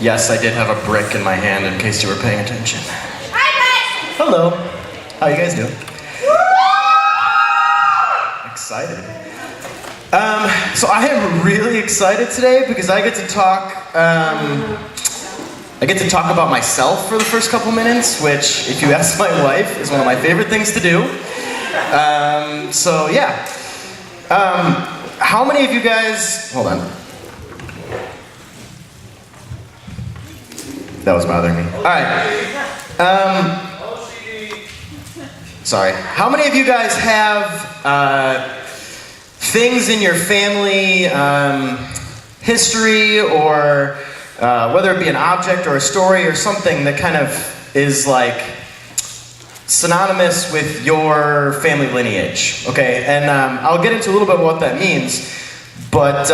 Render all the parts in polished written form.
Yes, I did have a brick in my hand in case you were paying attention. Hi, Hello. How you guys doing? Excited. So I am really excited today because I get to talk about myself for the first couple minutes, which, if you ask my wife, is one of my favorite things to do. So yeah. How many of you guys, hold on. That was bothering me. All right. Sorry. How many of you guys have things in your family history, or whether it be an object or a story or something that kind of is like synonymous with your family lineage? Okay, and I'll get into a little bit what that means, but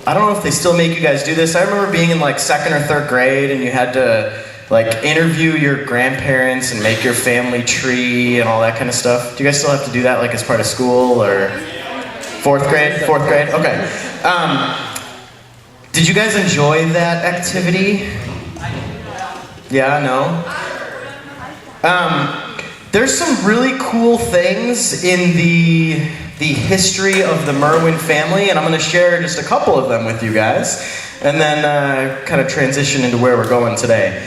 I don't know if they still make you guys do this. I remember being in like 2nd or 3rd grade and you had to like interview your grandparents and make your family tree and all that kind of stuff. Do you guys still have to do that like as part of school, or 4th grade? 4th grade? Okay. Did you guys enjoy that activity? Yeah, no? There's some really cool things in the history of the Merwin family, and I'm going to share just a couple of them with you guys, and then kind of transition into where we're going today.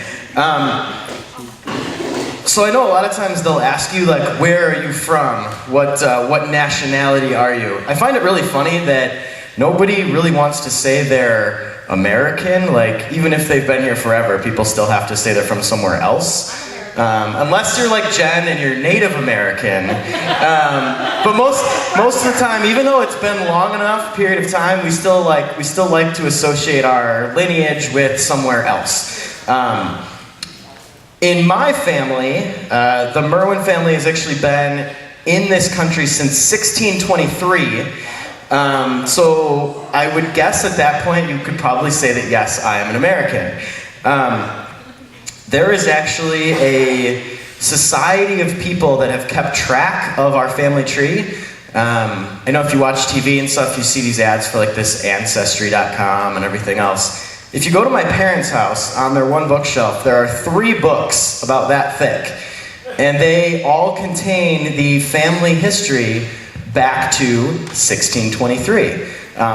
So I know a lot of times they'll ask you, like, where are you from? What nationality are you? I find it really funny that nobody really wants to say they're American. Like, even if they've been here forever, people still have to say they're from somewhere else. Unless you're like Jen and you're Native American. But most of the time, even though it's been long enough period of time, we still like to associate our lineage with somewhere else. In my family, the Merwin family has actually been in this country since 1623. So I would guess at that point you could probably say that yes, I am an American. There is actually a society of people that have kept track of our family tree. I know if you watch TV and stuff, you see these ads for like this Ancestry.com and everything else. If you go to my parents' house, on their one bookshelf, there are 3 books about that thick. And they all contain the family history back to 1623.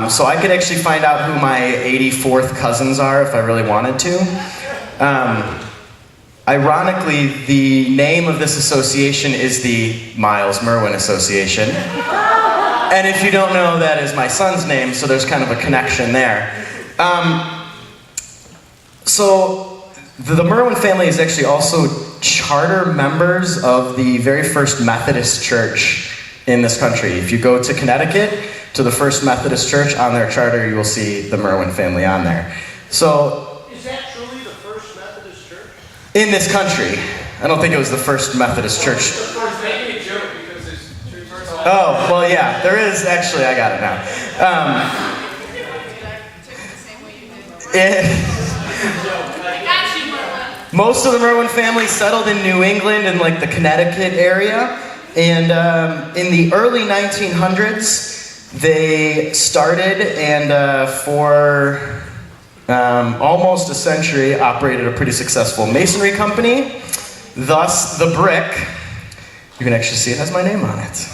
So I could actually find out who my 84th cousins are if I really wanted to. Ironically, the name of this association is the Miles Merwin Association. And if you don't know, that is my son's name, so there's kind of a connection there. So the Merwin family is actually also charter members of the very first Methodist church in this country. If you go to Connecticut, to the First Methodist Church, on their charter, you will see the Merwin family on there. So, in this country. I don't think it was the First Methodist Church. Oh, well, yeah, there is actually, I got it now. Most of the Merwin family settled in New England and like the Connecticut area. And in the early 1900s, they started and for almost a century operated a pretty successful masonry company. Thus, the brick, you can actually see it has my name on it.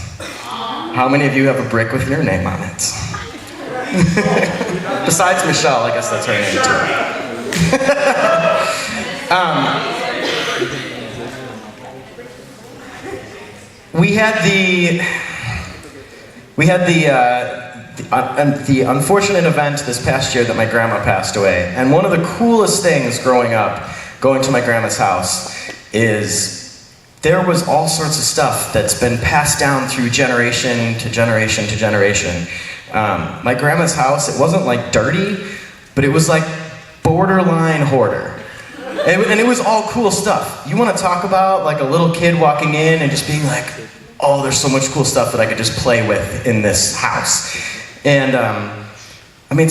How many of you have a brick with your name on it? Besides Michelle, I guess that's her name too. We had the unfortunate event this past year that my grandma passed away. And one of the coolest things growing up, going to my grandma's house, is there was all sorts of stuff that's been passed down through generation to generation to generation. My grandma's house, it wasn't like dirty, but it was like borderline hoarder. And it was all cool stuff. You want to talk about like a little kid walking in and just being like, oh, there's so much cool stuff that I could just play with in this house. And I mean,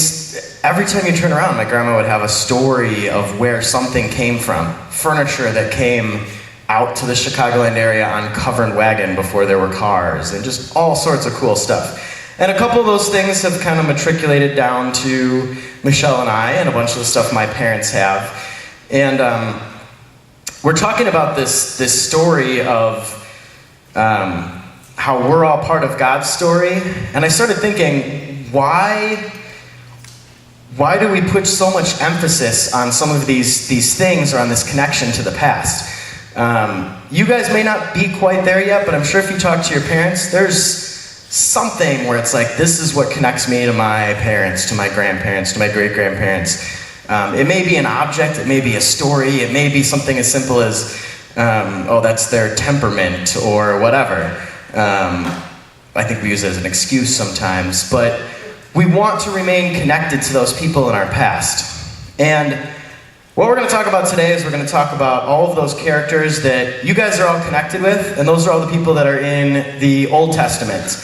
every time you turn around, my grandma would have a story of where something came from. Furniture that came out to the Chicagoland area on covered wagon before there were cars, and just all sorts of cool stuff. And a couple of those things have kind of matriculated down to Michelle and I, and a bunch of the stuff my parents have. And we're talking about this story of how we're all part of God's story. And I started thinking, why do we put so much emphasis on some of these things, or on this connection to the past? You guys may not be quite there yet, but I'm sure if you talk to your parents, there's something where it's like, this is what connects me to my parents, to my grandparents, to my great-grandparents. It may be an object, it may be a story, it may be something as simple as, oh, that's their temperament, or whatever. I think we use it as an excuse sometimes, but we want to remain connected to those people in our past. And what we're going to talk about today is we're going to talk about all of those characters that you guys are all connected with, and those are all the people that are in the Old Testament.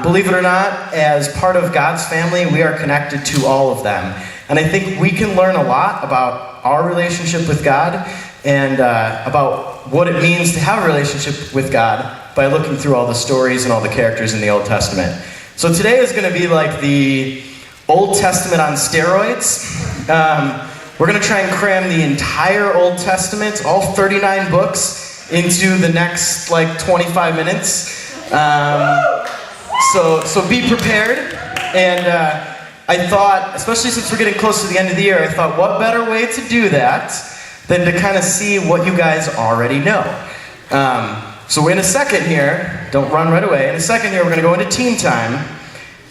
Believe it or not, as part of God's family, we are connected to all of them. And I think we can learn a lot about our relationship with God, and about what it means to have a relationship with God by looking through all the stories and all the characters in the Old Testament. So today is going to be like the Old Testament on steroids. We're going to try and cram the entire Old Testament, all 39 books, into the next 25 minutes. So be prepared. And I thought, especially since we're getting close to the end of the year, I thought, what better way to do that than to kind of see what you guys already know. So in a second here, don't run right away, in a second here we're going to go into team time,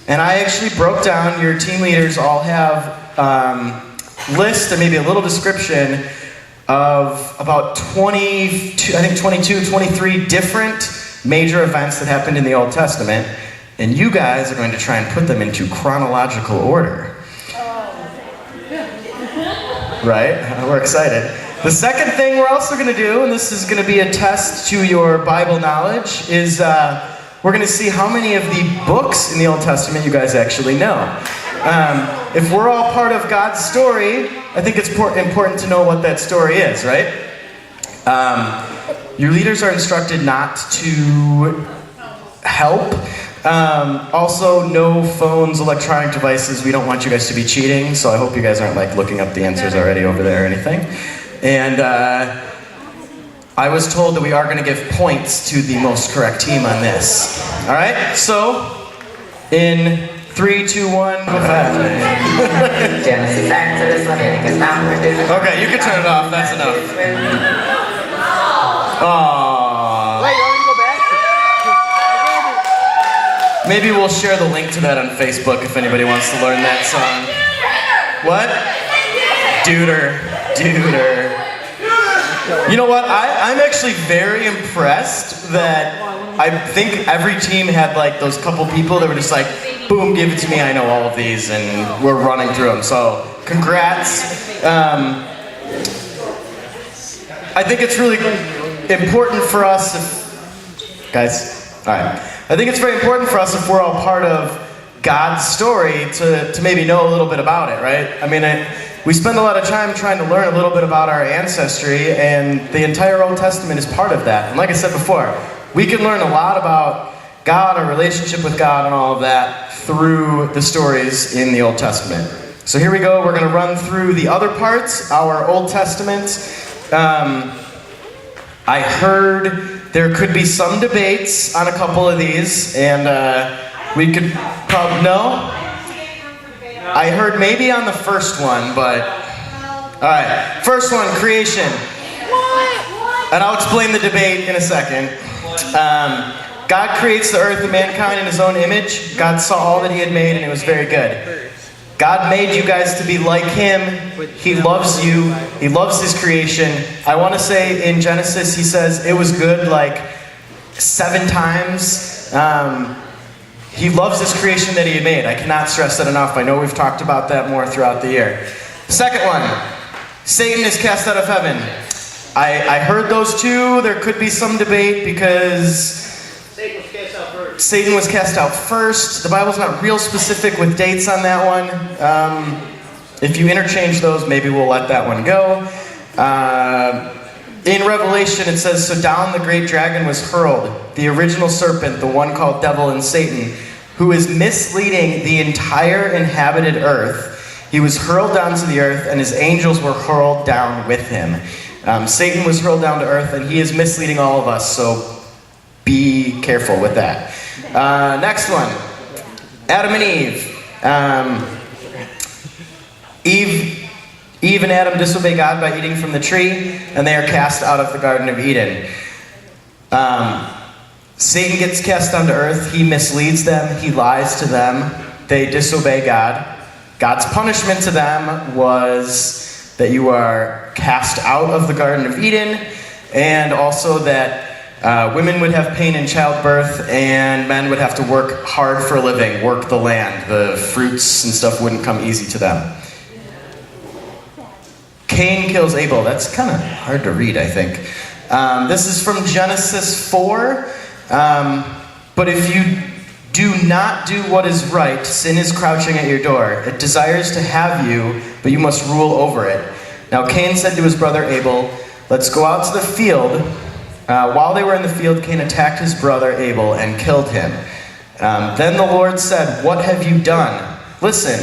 and I actually broke down, your team leaders all have list and maybe a little description of about 23 different major events that happened in the Old Testament, and you guys are going to try and put them into chronological order. Right? We're excited. The second thing we're also going to do, and this is going to be a test to your Bible knowledge, is we're going to see how many of the books in the Old Testament you guys actually know. If we're all part of God's story, I think it's important to know what that story is, right? Your leaders are instructed not to help. Also, no phones, electronic devices. We don't want you guys to be cheating, so I hope you guys aren't looking up the answers already over there or anything. And I was told that we are going to give points to the most correct team on this. All right? So, in 3, 2, 1, go fast. Genesis, Exodus, Leviticus, Numbers. Okay, you can turn it off. That's enough. Aww. Wait, you want me to go back? Maybe we'll share the link to that on Facebook if anybody wants to learn that song. What? Deuter. You know what? I'm actually very impressed that I think every team had those couple people that were just boom, give it to me, I know all of these, and we're running through them. So, congrats. I think it's really important for us guys, alright. I think it's very important for us if we're all part of God's story to maybe know a little bit about it, right? I mean, we spend a lot of time trying to learn a little bit about our ancestry, and the entire Old Testament is part of that. And like I said before, we can learn a lot about God, our relationship with God, and all of that through the stories in the Old Testament. So here we go. We're going to run through the other parts, our Old Testament. I heard there could be some debates on a couple of these, and we could probably... No? I heard maybe on the first one, but... Alright, first one, creation. And I'll explain the debate in a second. God creates the earth and mankind in his own image. God saw all that he had made, and it was very good. God made you guys to be like him. He loves you. He loves his creation. I want to say in Genesis, he says it was good 7 times. He loves this creation that he had made. I cannot stress that enough. I know we've talked about that more throughout the year. Second one, Satan is cast out of heaven. I heard those two. There could be some debate because Satan was cast out first. The Bible's not real specific with dates on that one. If you interchange those, maybe we'll let that one go. In Revelation, it says, "So down the great dragon was hurled, the original serpent, the one called Devil and Satan, who is misleading the entire inhabited earth. He was hurled down to the earth, and his angels were hurled down with him. Satan was hurled down to earth, and he is misleading all of us, so be careful with that. Next one, Adam and Eve. Eve and Adam disobey God by eating from the tree, and they are cast out of the Garden of Eden. Satan gets cast down to earth. He misleads them. He lies to them. They disobey God. God's punishment to them was that you are cast out of the Garden of Eden, and also that women would have pain in childbirth, and men would have to work hard for a living, work the land. The fruits and stuff wouldn't come easy to them. Cain kills Abel. That's kind of hard to read, I think. This is from Genesis 4. But if you do not do what is right, sin is crouching at your door. It desires to have you, but you must rule over it. Now Cain said to his brother Abel, let's go out to the field. While they were in the field, Cain attacked his brother Abel and killed him. Then the Lord said, what have you done? Listen,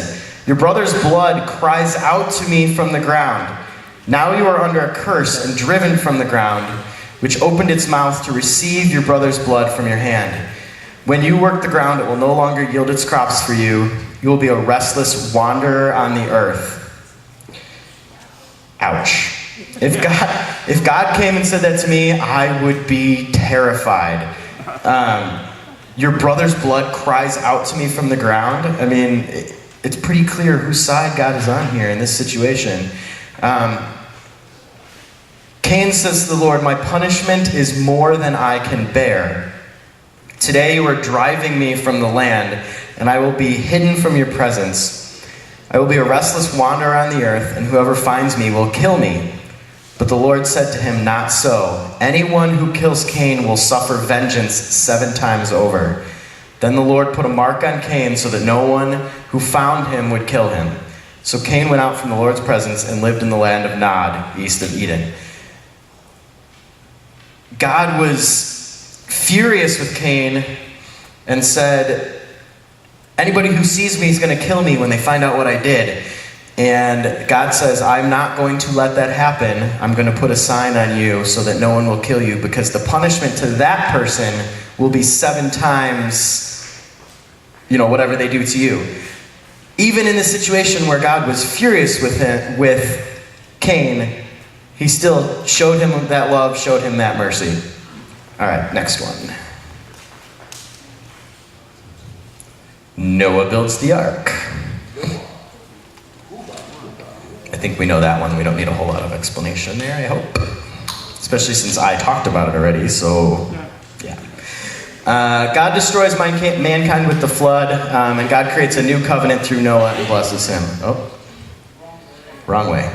your brother's blood cries out to me from the ground. Now you are under a curse and driven from the ground, which opened its mouth to receive your brother's blood from your hand. When you work the ground, it will no longer yield its crops for you. You will be a restless wanderer on the earth. Ouch. If God came and said that to me, I would be terrified. Your brother's blood cries out to me from the ground. I mean, it's pretty clear whose side God is on here in this situation. Cain says to the Lord, my punishment is more than I can bear. Today you are driving me from the land, and I will be hidden from your presence. I will be a restless wanderer on the earth, and whoever finds me will kill me. But the Lord said to him, not so. Anyone who kills Cain will suffer vengeance 7 times over. Then the Lord put a mark on Cain so that no one who found him would kill him. So Cain went out from the Lord's presence and lived in the land of Nod, east of Eden. God was furious with Cain and said, anybody who sees me is going to kill me when they find out what I did. And God says, I'm not going to let that happen. I'm going to put a sign on you so that no one will kill you, because the punishment to that person will be 7 times, whatever they do to you. Even in the situation where God was furious with Cain, he still showed him that love, showed him that mercy. All right, next one. Noah builds the ark. I think we know that one. We don't need a whole lot of explanation there, I hope. Especially since I talked about it already, so yeah. God destroys mankind with the flood, and God creates a new covenant through Noah and blesses him. Oh, wrong way.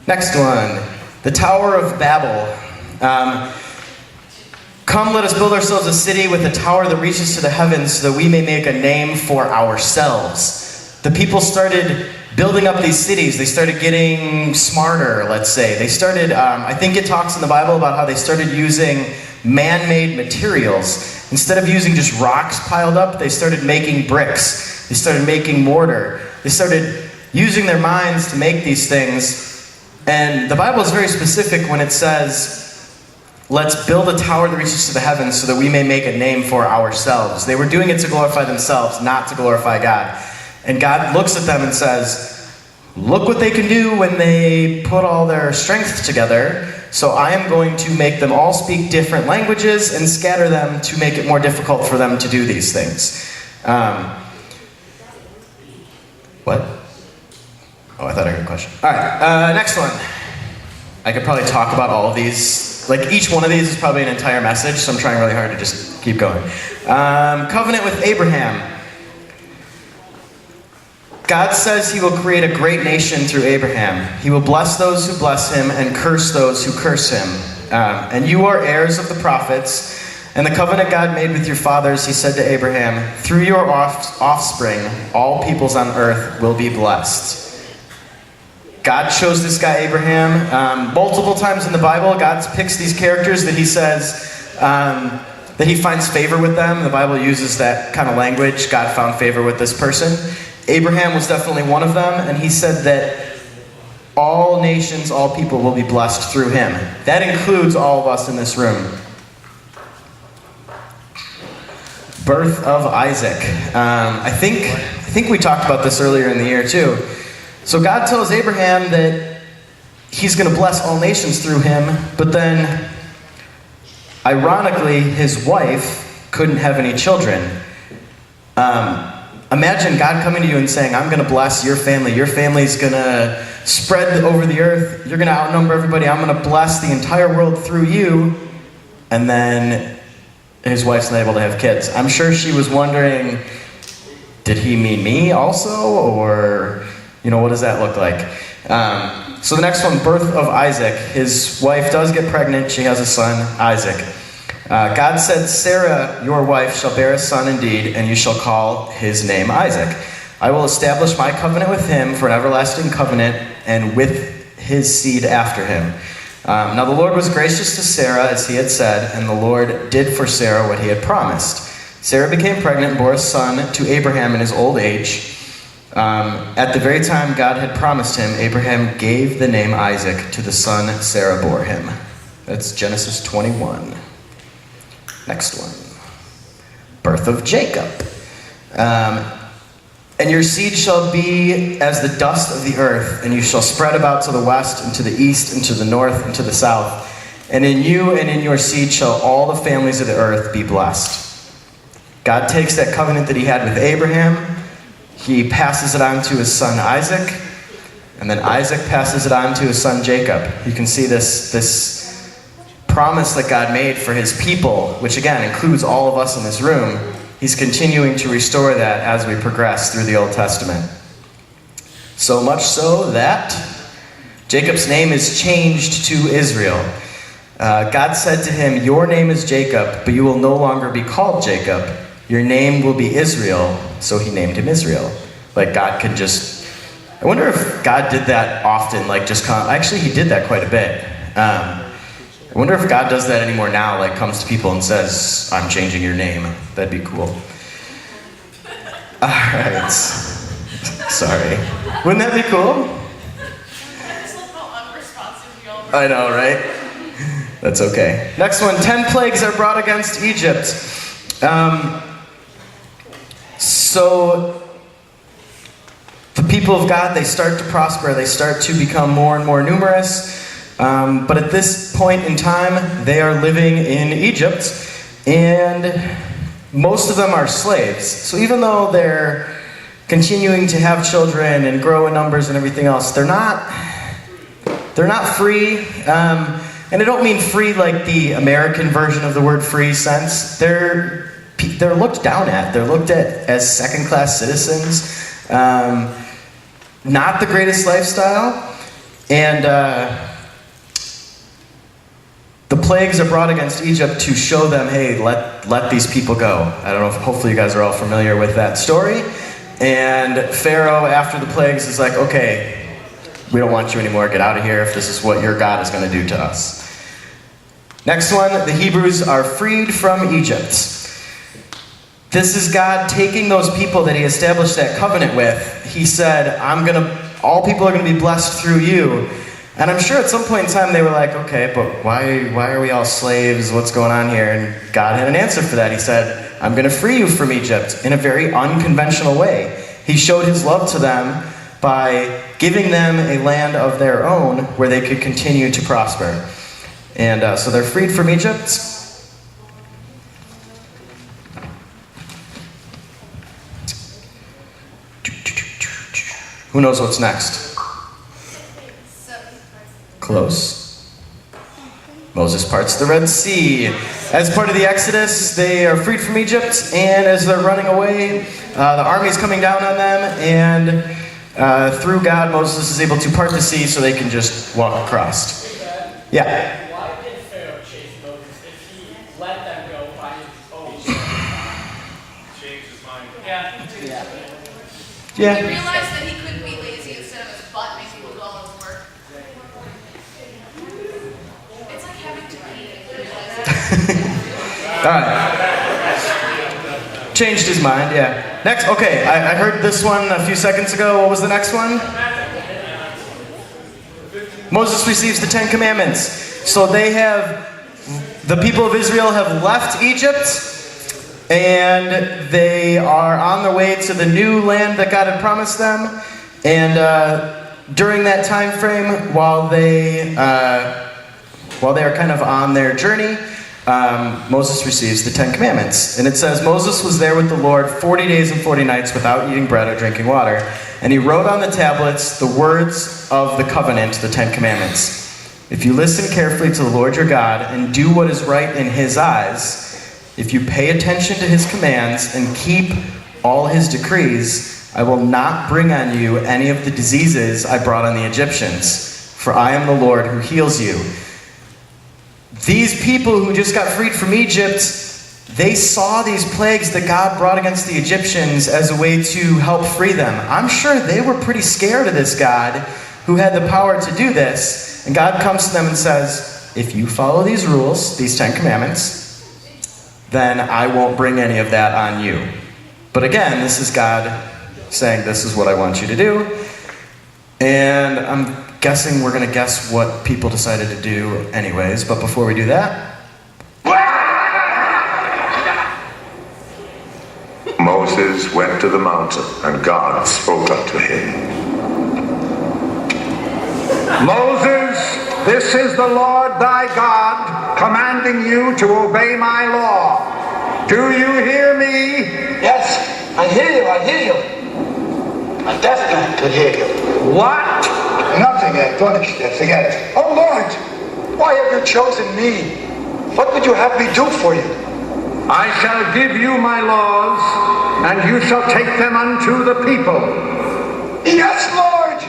Next one. The Tower of Babel. Come, let us build ourselves a city with a tower that reaches to the heavens so that we may make a name for ourselves. The people started building up these cities. They started getting smarter, let's say. They started, I think it talks in the Bible about how they started using man-made materials. Instead of using just rocks piled up, they started making bricks. They started making mortar. They started using their minds to make these things. And the Bible is very specific when it says, let's build a tower that reaches to the heavens so that we may make a name for ourselves. They were doing it to glorify themselves, not to glorify God. And God looks at them and says, look what they can do when they put all their strength together. So I am going to make them all speak different languages and scatter them to make it more difficult for them to do these things. What? Oh, I thought I heard a question. All right, next one. I could probably talk about all of these. Like, each one of these is probably an entire message, so I'm trying really hard to just keep going. Covenant with Abraham. God says he will create a great nation through Abraham. He will bless those who bless him and curse those who curse him. And you are heirs of the prophets. And the covenant God made with your fathers, he said to Abraham, through your offspring, all peoples on earth will be blessed. God chose this guy Abraham. Multiple times in the Bible, God picks these characters that he says that he finds favor with them. The Bible uses that kind of language. God found favor with this person. Abraham was definitely one of them, and he said that all nations, all people will be blessed through him. That includes all of us in this room. Birth of Isaac. I think we talked about this earlier in the year too. So God tells Abraham that he's going to bless all nations through him, but then, ironically, his wife couldn't have any children. Imagine God coming to you and saying, I'm going to bless your family. Your family's going to spread over the earth. You're going to outnumber everybody. I'm going to bless the entire world through you. And then his wife's not able to have kids. I'm sure she was wondering, did he mean me also? Or, what does that look like? So the next one, birth of Isaac. His wife does get pregnant. She has a son, Isaac. God said, Sarah, your wife, shall bear a son indeed, and you shall call his name Isaac. I will establish my covenant with him for an everlasting covenant, and with his seed after him. Now the Lord was gracious to Sarah, as he had said, and the Lord did for Sarah what he had promised. Sarah became pregnant and bore a son to Abraham in his old age. At the very time God had promised him, Abraham gave the name Isaac to the son Sarah bore him. That's Genesis 21. Next one. Birth of Jacob. And your seed shall be as the dust of the earth, and you shall spread about to the west, and to the east, and to the north, and to the south. And in you and in your seed shall all the families of the earth be blessed. God takes that covenant that he had with Abraham, he passes it on to his son Isaac, and then Isaac passes it on to his son Jacob. You can see this promise that God made for his people, which again includes all of us in this room. He's continuing to restore that as we progress through the Old Testament. So much so that Jacob's name is changed to Israel. God said to him, your name is Jacob, but you will no longer be called Jacob. Your name will be Israel. So he named him Israel. Like God could just... I wonder if God did that often, actually he did that quite a bit. I wonder if God does that anymore now, comes to people and says, I'm changing your name. That'd be cool. All right. Sorry. Wouldn't that be cool? I know, right? That's okay. Next one, 10 plagues are brought against Egypt. So the people of God, they start to prosper. They start to become more and more numerous. But at this point in time, they are living in Egypt, and most of them are slaves. So even though they're continuing to have children and grow in numbers and everything else, they're not free. And I don't mean free like the American version of the word free sense. They're looked down at. They're looked at as second-class citizens. Not the greatest lifestyle. And the plagues are brought against Egypt to show them, hey, let these people go. I don't know if hopefully you guys are all familiar with that story. And Pharaoh, after the plagues, is like, okay, we don't want you anymore. Get out of here if this is what your God is going to do to us. Next one, the Hebrews are freed from Egypt. This is God taking those people that he established that covenant with. He said, all people are going to be blessed through you. And I'm sure at some point in time they were like, okay, but why are we all slaves? What's going on here? And God had an answer for that. He said, I'm going to free you from Egypt in a very unconventional way. He showed his love to them by giving them a land of their own where they could continue to prosper. And so they're freed from Egypt. Who knows what's next? Close. Moses parts the Red Sea. As part of the Exodus, they are freed from Egypt, and as they're running away, the army's coming down on them, and through God, Moses is able to part the sea so they can just walk across. Yeah. Why did Pharaoh chase Moses if he let them go by his own? Changed his mind. He Yeah. realized that he couldn't be lazy instead of his butt making people do all his work. It's like having to pee. All right. Changed his mind, yeah. Next, okay, I heard this one a few seconds ago. What was the next one? Moses receives the Ten Commandments. So the people of Israel have left Egypt, and they are on their way to the new land that God had promised them. And during that time frame, while they are kind of on their journey, Moses receives the Ten Commandments. And it says, Moses was there with the Lord 40 days and 40 nights without eating bread or drinking water. And he wrote on the tablets the words of the covenant, the Ten Commandments. If you listen carefully to the Lord your God and do what is right in his eyes, if you pay attention to his commands and keep all his decrees, I will not bring on you any of the diseases I brought on the Egyptians, for I am the Lord who heals you. These people who just got freed from Egypt, they saw these plagues that God brought against the Egyptians as a way to help free them. I'm sure they were pretty scared of this God who had the power to do this. And God comes to them and says, if you follow these rules, these 10 commandments, then I won't bring any of that on you. But again, this is God saying, this is what I want you to do. And I'm guessing we're going to guess what people decided to do anyways. But before we do that, Moses went to the mountain, and God spoke unto him. Moses, this is the Lord thy God, commanding you to obey my law. Do you hear me? Yes, I hear you, I hear you. A deaf man could hear you. What? Nothing, forget it. Oh Lord, why have you chosen me? What would you have me do for you? I shall give you my laws, and you shall take them unto the people. Yes, Lord!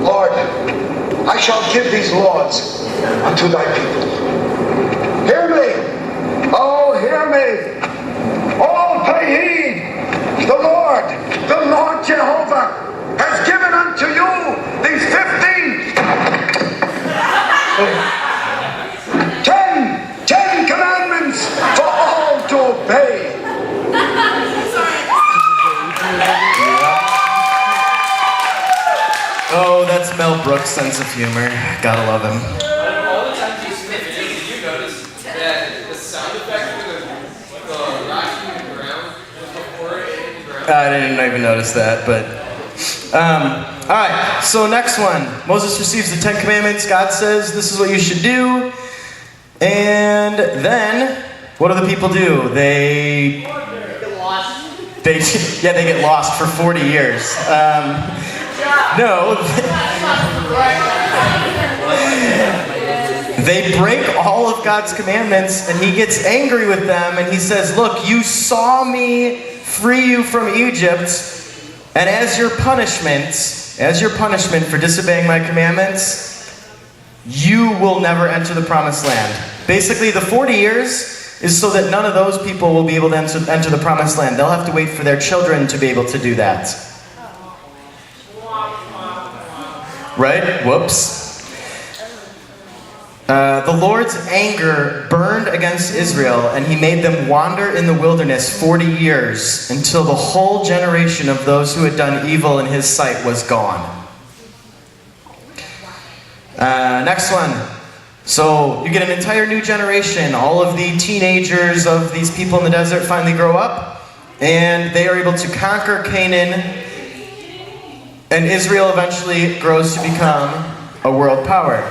Lord, I shall give these laws unto thy people. Hear me! Oh, hear me! All pay heed! The Lord Jehovah, has given unto you these 10 commandments for all to obey. oh, that's Mel Brooks' sense of humor. Gotta love him. All the times you see the videos, did you notice that the sound effect for the rocking the ground was before it hit the ground? I didn't even notice that, but... all right, so next one. Moses receives the 10 Commandments. God says, this is what you should do. And then, what do the people do? They get lost for 40 years. No. They break all of God's commandments, and he gets angry with them, and he says, look, you saw me free you from Egypt, and as your punishment for disobeying my commandments, you will never enter the promised land. Basically, the 40 years is so that none of those people will be able to enter the promised land. They'll have to wait for their children to be able to do that. Right? Whoops. The Lord's anger burned against Israel, and he made them wander in the wilderness 40 years until the whole generation of those who had done evil in his sight was gone. Next one. So you get an entire new generation. All of the teenagers of these people in the desert finally grow up, and they are able to conquer Canaan, and Israel eventually grows to become a world power.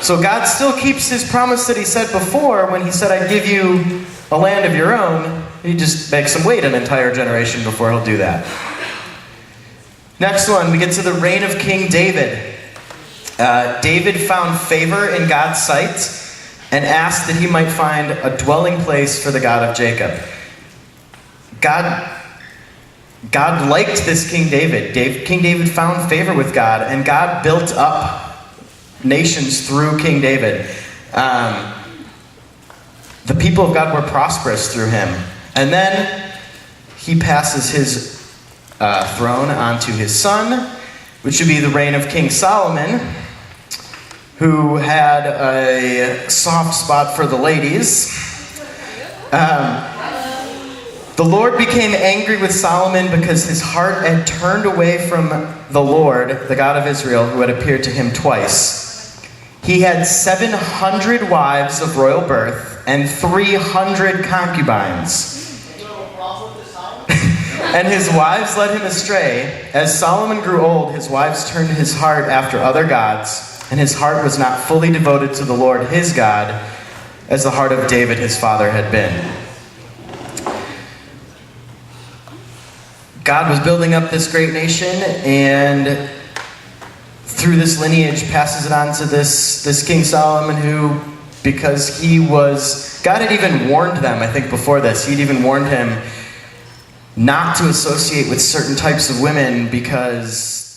So God still keeps his promise that he said before when he said, I'd give you a land of your own. He just makes them wait an entire generation before he'll do that. Next one, we get to the reign of King David. David found favor in God's sight and asked that he might find a dwelling place for the God of Jacob. God liked this King David. King David found favor with God, and God built up nations through King David. The people of God were prosperous through him. And then he passes his throne onto his son, which would be the reign of King Solomon, who had a soft spot for the ladies. The Lord became angry with Solomon because his heart had turned away from the Lord, the God of Israel, who had appeared to him twice. He had 700 wives of royal birth and 300 concubines. And his wives led him astray. As Solomon grew old, his wives turned his heart after other gods, and his heart was not fully devoted to the Lord his God, as the heart of David his father had been. God was building up this great nation, and through this lineage passes it on to this King Solomon, who, because God had even warned them, I think before this, he'd even warned him not to associate with certain types of women because